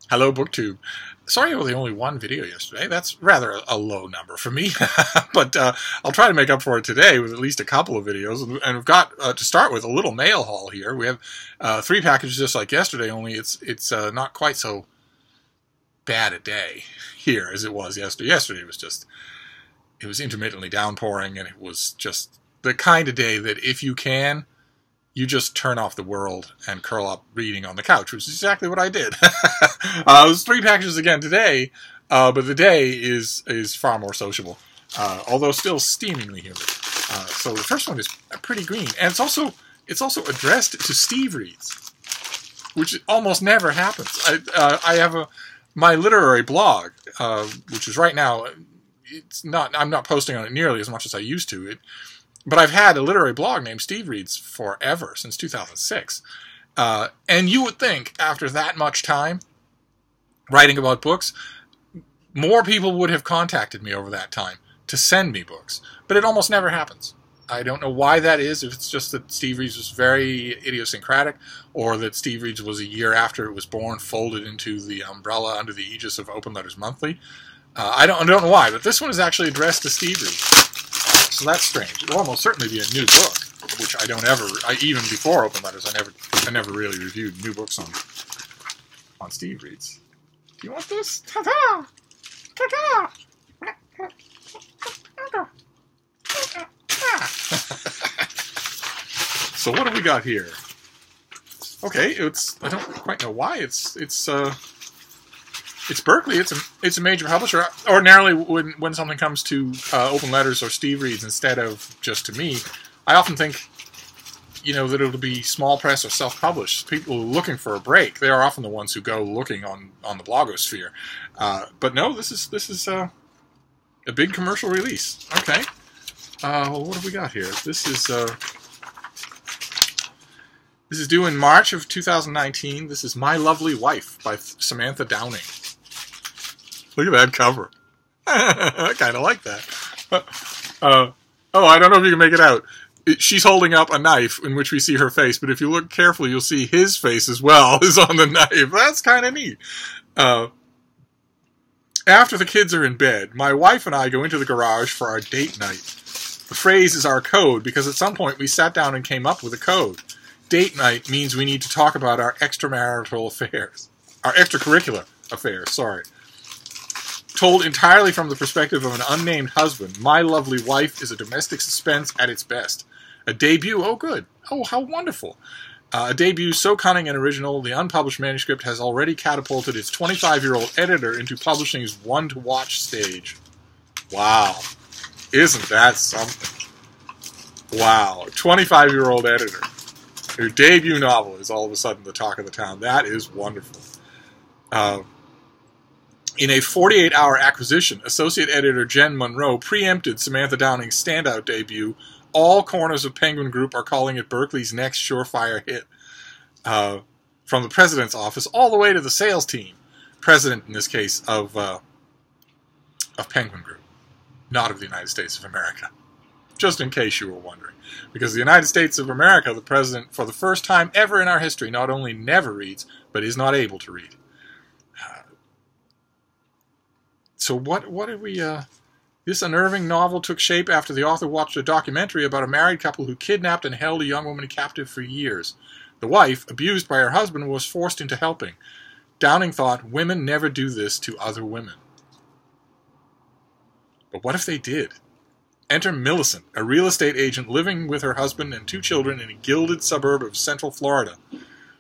Hello, BookTube. Sorry I was only one video yesterday. That's rather a low number for me. But I'll try to make up for it today with at least a couple of videos. And we've got, to start with, a little mail haul here. We have 3 packages just like yesterday, only it's not quite so bad a day here as it was yesterday. Yesterday it was intermittently downpouring, and it was just the kind of day that if you can, you just turn off the world and curl up reading on the couch, which is exactly what I did. It was 3 packages again today, but the day is far more sociable, although still steamingly humid. So the first one is pretty green, and it's also addressed to Steve Reads, which almost never happens. I have my literary blog, which is right now. I'm not posting on it nearly as much as I used to. But I've had a literary blog named Steve Reads forever, since 2006. And you would think, after that much time writing about books, more people would have contacted me over that time to send me books. But it almost never happens. I don't know why that is, if it's just that Steve Reads was very idiosyncratic, or that Steve Reads was a year after it was born, folded into the umbrella under the aegis of Open Letters Monthly. I don't know why, but this one is actually addressed to Steve Reads. So that's strange. It will almost certainly be a new book, which even before Open Letters, I never really reviewed new books on Steve Reads. Do you want this? Ta-da! Ta-da! So what have we got here? Okay, I don't quite know why it's Berkley. It's a major publisher. Ordinarily, when something comes to Open Letters or Steve Reads instead of just to me, I often think, that it'll be small press or self-published. People looking for a break, they are often the ones who go looking on the blogosphere. But no, this is a big commercial release. Okay. Well, what have we got here? This is due in March of 2019. This is My Lovely Wife by Samantha Downing. Look at that cover. I kind of like that. I don't know if you can make it out. She's holding up a knife in which we see her face, but if you look carefully, you'll see his face as well is on the knife. That's kind of neat. After the kids are in bed, my wife and I go into the garage for our date night. The phrase is our code because at some point we sat down and came up with a code. Date night means we need to talk about our extramarital affairs. Our extracurricular affairs, sorry. Told entirely from the perspective of an unnamed husband, My Lovely Wife is a domestic suspense at its best. A debut, oh good, oh how wonderful. A debut so cunning and original, the unpublished manuscript has already catapulted its 25-year-old editor into publishing's one-to-watch stage. Wow. Isn't that something? Wow. 25-year-old editor. Your debut novel is all of a sudden the talk of the town. That is wonderful. In a 48-hour acquisition, Associate Editor Jen Monroe preempted Samantha Downing's standout debut. All corners of Penguin Group are calling it Berkley's next surefire hit. From the president's office all the way to the sales team. President, in this case, of Penguin Group. Not of the United States of America. Just in case you were wondering. Because the United States of America, the president, for the first time ever in our history, not only never reads, but is not able to read. So what did we... This unnerving novel took shape after the author watched a documentary about a married couple who kidnapped and held a young woman captive for years. The wife, abused by her husband, was forced into helping. Downing thought, women never do this to other women. But what if they did? Enter Millicent, a real estate agent living with her husband and 2 children in a gilded suburb of Central Florida.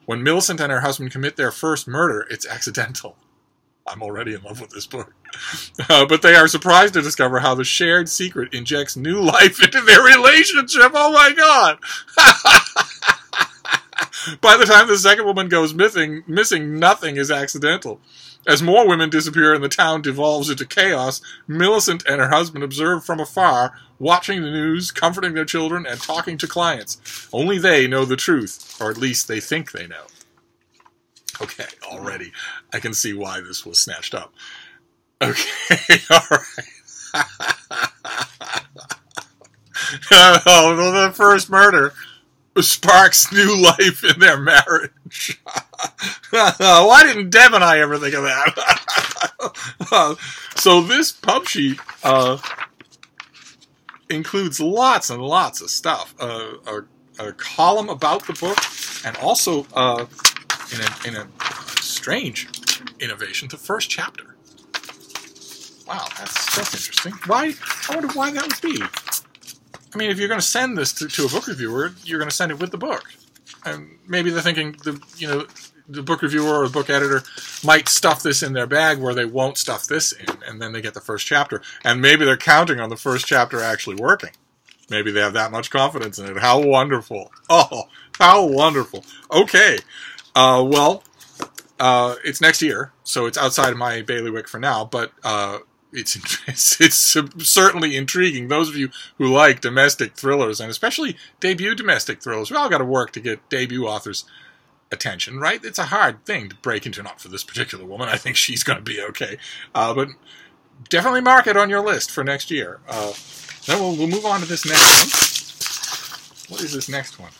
When Millicent and her husband commit their first murder, it's accidental. I'm already in love with this book. But they are surprised to discover how the shared secret injects new life into their relationship. Oh my God! By the time the second woman goes missing, nothing is accidental. As more women disappear and the town devolves into chaos, Millicent and her husband observe from afar, watching the news, comforting their children, and talking to clients. Only they know the truth, or at least they think they know. Okay, already I can see why this was snatched up. Okay, alright. The first murder sparks new life in their marriage. Why didn't Deb and I ever think of that? So this pub sheet includes lots and lots of stuff. A column about the book, and also in a strange innovation, the first chapter. Wow, that's interesting. Why? I wonder why that would be. I mean, if you're going to send this to a book reviewer, you're going to send it with the book. And maybe they're thinking the book reviewer or the book editor might stuff this in their bag where they won't stuff this in, and then they get the first chapter. And maybe they're counting on the first chapter actually working. Maybe they have that much confidence in it. How wonderful. Oh, how wonderful. Okay. It's next year, so it's outside of my bailiwick for now, but it's certainly intriguing. Those of you who like domestic thrillers, and especially debut domestic thrillers, we all got to work to get debut authors' attention, right? It's a hard thing to break into, not for this particular woman. I think she's going to be okay. But definitely mark it on your list for next year. Then we'll move on to this next one. What is this next one?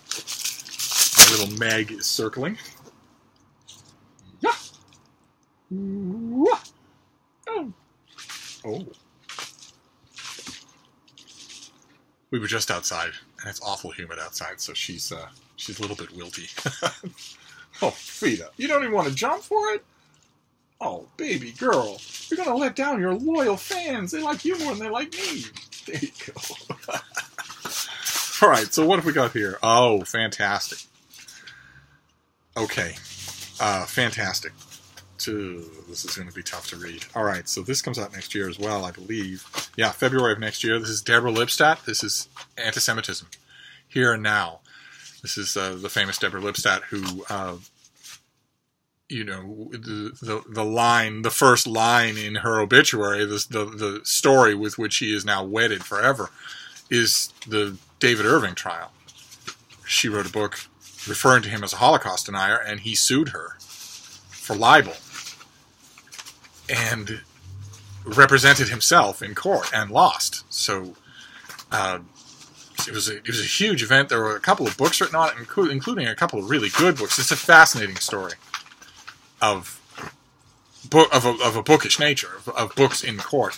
My little Meg is circling. Yeah. Oh. We were just outside, and it's awful humid outside, so she's a little bit wilty. Oh, Frida, you don't even want to jump for it? Oh, baby girl, you're going to let down your loyal fans. They like you more than they like me. There you go. All right, so what have we got here? Oh, fantastic. Okay, fantastic. This is going to be tough to read. All right, so this comes out next year as well, I believe. Yeah, February of next year. This is Deborah Lipstadt. This is Anti-Semitism, Here and Now. This is the famous Deborah Lipstadt who, the first line in her obituary, the story with which she is now wedded forever, is the David Irving trial. She wrote a book referring to him as a Holocaust denier, and he sued her for libel and represented himself in court and lost. So it was a huge event. There were a couple of books written on it, including a couple of really good books. It's a fascinating story of a bookish nature, of books in court.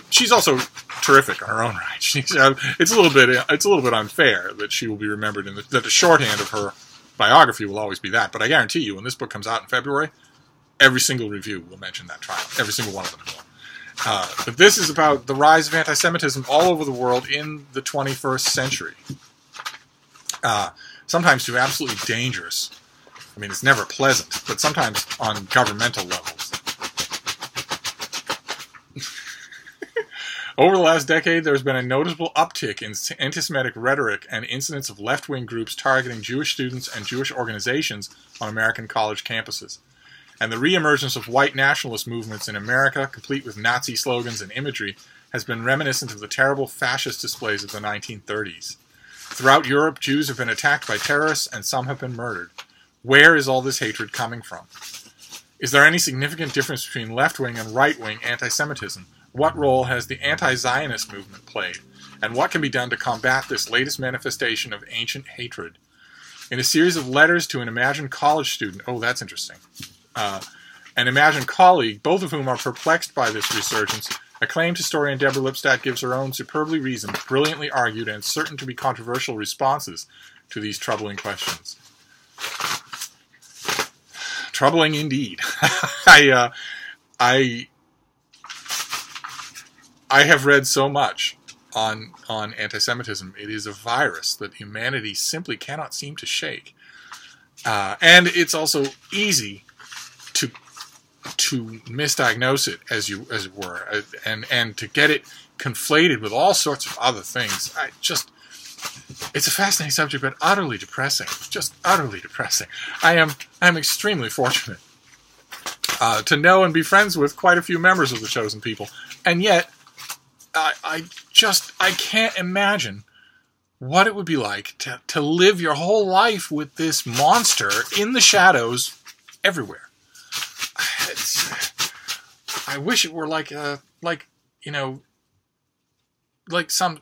She's also terrific on her own right. It's a little bit unfair that she will be remembered, and that the shorthand of her biography will always be that. But I guarantee you, when this book comes out in February, every single review will mention that trial. Every single one of them will. But this is about the rise of anti-Semitism all over the world in the 21st century. Sometimes to absolutely dangerous. I mean, it's never pleasant, but sometimes on governmental levels. Over the last decade, there's been a noticeable uptick in anti-Semitic rhetoric and incidents of left-wing groups targeting Jewish students and Jewish organizations on American college campuses. And the re-emergence of white nationalist movements in America, complete with Nazi slogans and imagery, has been reminiscent of the terrible fascist displays of the 1930s. Throughout Europe, Jews have been attacked by terrorists, and some have been murdered. Where is all this hatred coming from? Is there any significant difference between left-wing and right-wing anti-Semitism? What role has the anti-Zionist movement played? And what can be done to combat this latest manifestation of ancient hatred? In a series of letters to an imagined college student, oh, that's interesting, an imagined colleague, both of whom are perplexed by this resurgence, acclaimed historian Deborah Lipstadt gives her own superbly reasoned, brilliantly argued, and certain to be controversial responses to these troubling questions. Troubling indeed. I have read so much on anti-Semitism. It is a virus that humanity simply cannot seem to shake. And it's also easy to misdiagnose it, as it were, and to get it conflated with all sorts of other things. It's a fascinating subject, but utterly depressing. Just utterly depressing. I am extremely fortunate to know and be friends with quite a few members of the Chosen People, and yet I can't imagine what it would be like to live your whole life with this monster in the shadows everywhere. I wish it were like some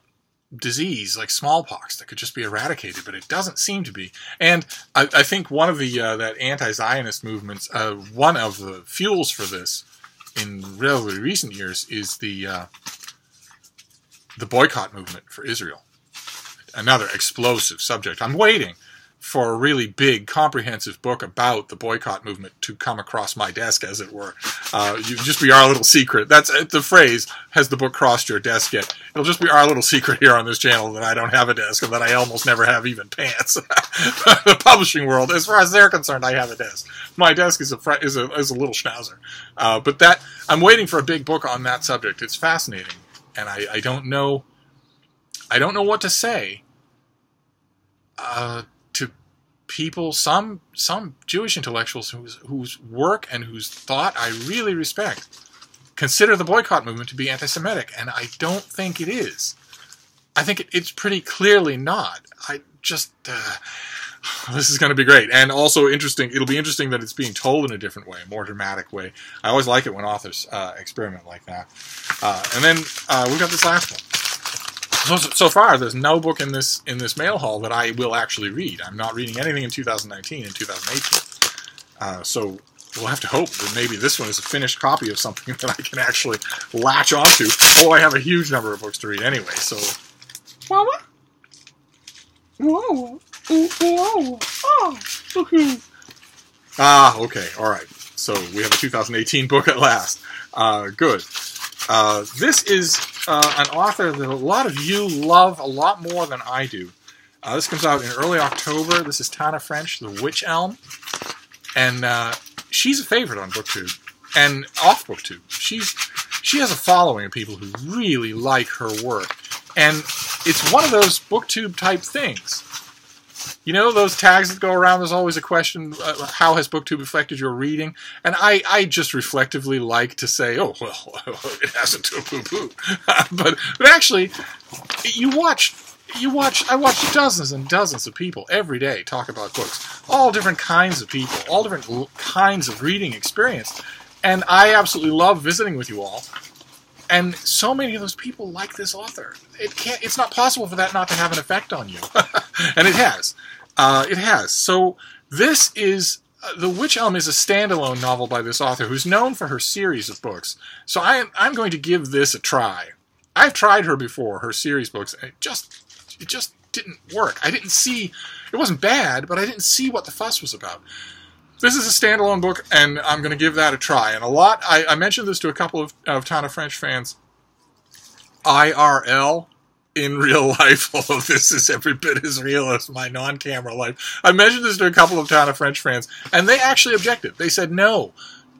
disease like smallpox that could just be eradicated, but it doesn't seem to be. And I think one of the that anti-Zionist movements, one of the fuels for this in relatively recent years is the boycott movement for Israel. Another explosive subject. I'm waiting for a really big, comprehensive book about the boycott movement to come across my desk, as it were. You just be our little secret. That's the phrase, has the book crossed your desk yet? It'll just be our little secret here on this channel that I don't have a desk and that I almost never have even pants. The publishing world, as far as they're concerned, I have a desk. My desk is a little schnauzer. But that, I'm waiting for a big book on that subject. It's fascinating. And I don't know what to say to people, some Jewish intellectuals whose work and whose thought I really respect consider the boycott movement to be anti-Semitic, and I don't think it is. I think it's pretty clearly not. I just this is going to be great, and also interesting. It'll be interesting that it's being told in a different way, a more dramatic way. I always like it when authors experiment like that. And then we've got this last one. So far, there's no book in this mail haul that I will actually read. I'm not reading anything in 2019 and 2018. So we'll have to hope that maybe this one is a finished copy of something that I can actually latch onto. Oh, I have a huge number of books to read anyway, so... Mama? Whoa. Whoa. Oh, okay. Okay, alright. So we have a 2018 book at last. Good. This is an author that a lot of you love a lot more than I do. This comes out in early October. This is Tana French, The Wych Elm. And she's a favorite on BookTube and off BookTube. She has a following of people who really like her work. And it's one of those BookTube type things. You know those tags that go around, there's always a question, how has BookTube affected your reading? And I just reflectively like to say, oh, well, it hasn't to a poo-poo. But actually, I watch dozens and dozens of people every day talk about books. All different kinds of people, all different kinds of reading experience. And I absolutely love visiting with you all. And so many of those people like this author. It's not possible for that not to have an effect on you. And it has. It has. So this is, The Wych Elm is a standalone novel by this author who's known for her series of books. So I'm going to give this a try. I've tried her before, her series books, and it just didn't work. it wasn't bad, but I didn't see what the fuss was about. This is a standalone book, and I'm going to give that a try. And I mentioned this to a couple of Tana French fans. IRL, in real life, although this is every bit as real as my non-camera life. I mentioned this to a couple of Tana French fans, and they actually objected. They said, no,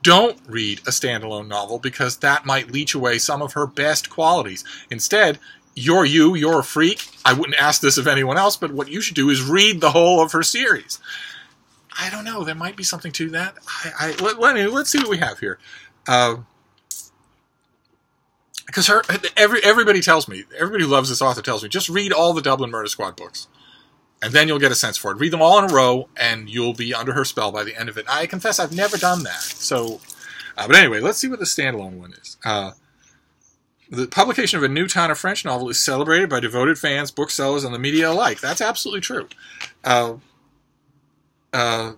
don't read a standalone novel, because that might leech away some of her best qualities. Instead, you're a freak. I wouldn't ask this of anyone else, but what you should do is read the whole of her series. I don't know. There might be something to that. Let's see what we have here. Because everybody tells me, everybody who loves this author tells me, just read all the Dublin Murder Squad books, and then you'll get a sense for it. Read them all in a row, and you'll be under her spell by the end of it. I confess I've never done that. So, but anyway, let's see what the standalone one is. The publication of a new Tana French novel is celebrated by devoted fans, booksellers, and the media alike. That's absolutely true. Okay,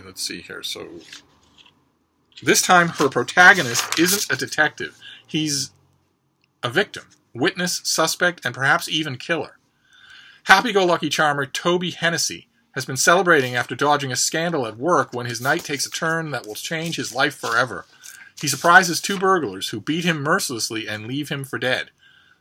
let's see here. So, this time her protagonist isn't a detective. He's a victim, witness, suspect, and perhaps even killer. Happy-go-lucky charmer Toby Hennessy has been celebrating after dodging a scandal at work when his night takes a turn that will change his life forever. He surprises two burglars who beat him mercilessly and leave him for dead.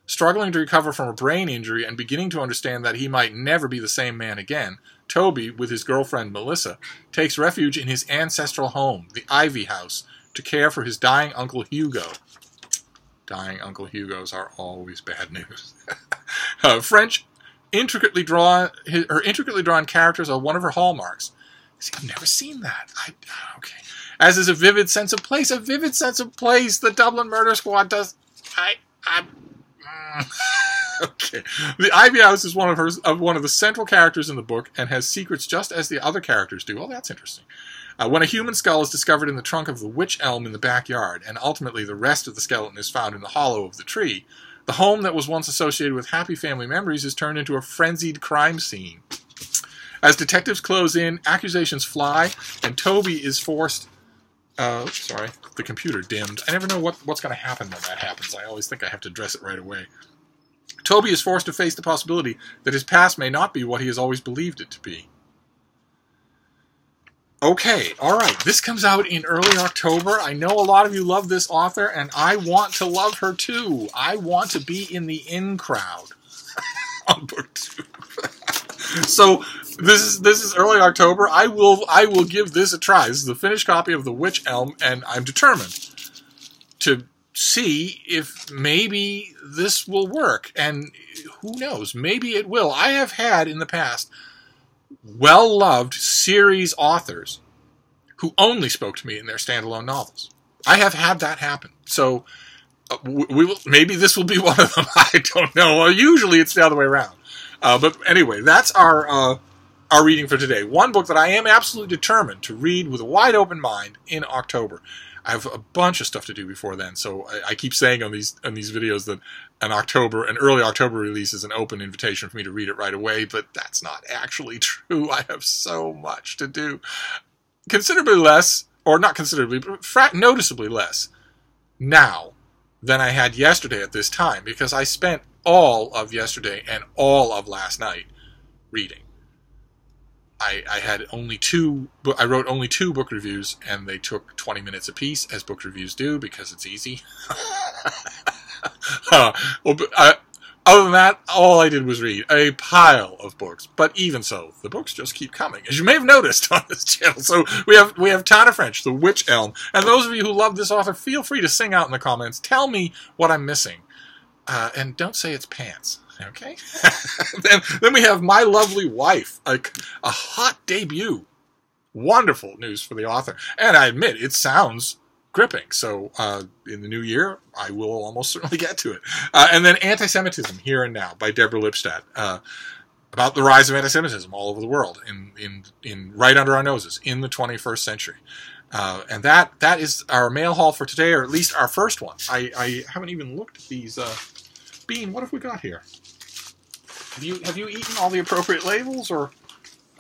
Struggling to recover from a brain injury and beginning to understand that he might never be the same man again, Toby, with his girlfriend Melissa, takes refuge in his ancestral home, the Ivy House, to care for his dying Uncle Hugo. Dying Uncle Hugos are always bad news. French, her intricately drawn characters are one of her hallmarks. See, I've never seen that. Okay. As is a vivid sense of place. A vivid sense of place. The Dublin Murder Squad does. Okay. The Ivy House is one of the central characters in the book and has secrets just as the other characters do. Oh, that's interesting. When a human skull is discovered in the trunk of the wych elm in the backyard, and ultimately the rest of the skeleton is found in the hollow of the tree, The home that was once associated with happy family memories is turned into a frenzied crime scene. As detectives close in, accusations fly, and Toby is forced... sorry, the computer dimmed. I never know what's going to happen when that happens. I always think I have to address it right away. Toby is forced to face the possibility that his past may not be what he has always believed it to be. Okay, alright, this comes out in early October. I know a lot of you love this author, and I want to love her too. I want to be in the in crowd on BookTube. So, this is early October. I will give this a try. This is the finished copy of The Witch Elm, and I'm determined to see if maybe this will work. And who knows, maybe it will. I have had in the past well-loved series authors who only spoke to me in their standalone novels. I have had that happen. So maybe this will be one of them. I don't know. Well, usually it's the other way around. But anyway, that's our reading for today. One book that I am absolutely determined to read with a wide open mind in October. I have a bunch of stuff to do before then, so I keep saying on these videos that an early October release is an open invitation for me to read it right away, but that's not actually true. I have so much to do. Considerably less, or not considerably, but noticeably less now than I had yesterday at this time, because I spent all of yesterday and all of last night reading. I had only I wrote only 2 book reviews, and they took 20 minutes apiece, as book reviews do, because it's easy. Other than that, all I did was read a pile of books. But even so, the books just keep coming, as you may have noticed on this channel. So we have Tana French, The Witch Elm. And those of you who love this author, feel free to sing out in the comments. Tell me what I'm missing. And don't say it's pants. Okay? then we have My Lovely Wife, a hot debut. Wonderful news for the author. And I admit, it sounds gripping. So in the new year, I will almost certainly get to it. And then Anti-Semitism, Here and Now, by Deborah Lipstadt. About the rise of anti-Semitism all over the world, in right under our noses, in the 21st century. And that is our mail haul for today, or at least our first one. I haven't even looked at these... Bean, what have we got here? Have you eaten all the appropriate labels, or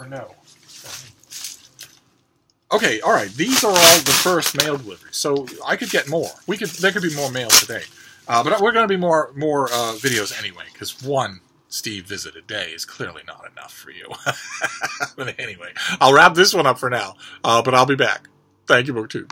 no? Okay, all right. These are all the first mail deliveries, so I could get more. There could be more mail today, but we're going to be more videos anyway, because one Steve visit a day is clearly not enough for you. But anyway, I'll wrap this one up for now, but I'll be back. Thank you, BookTube.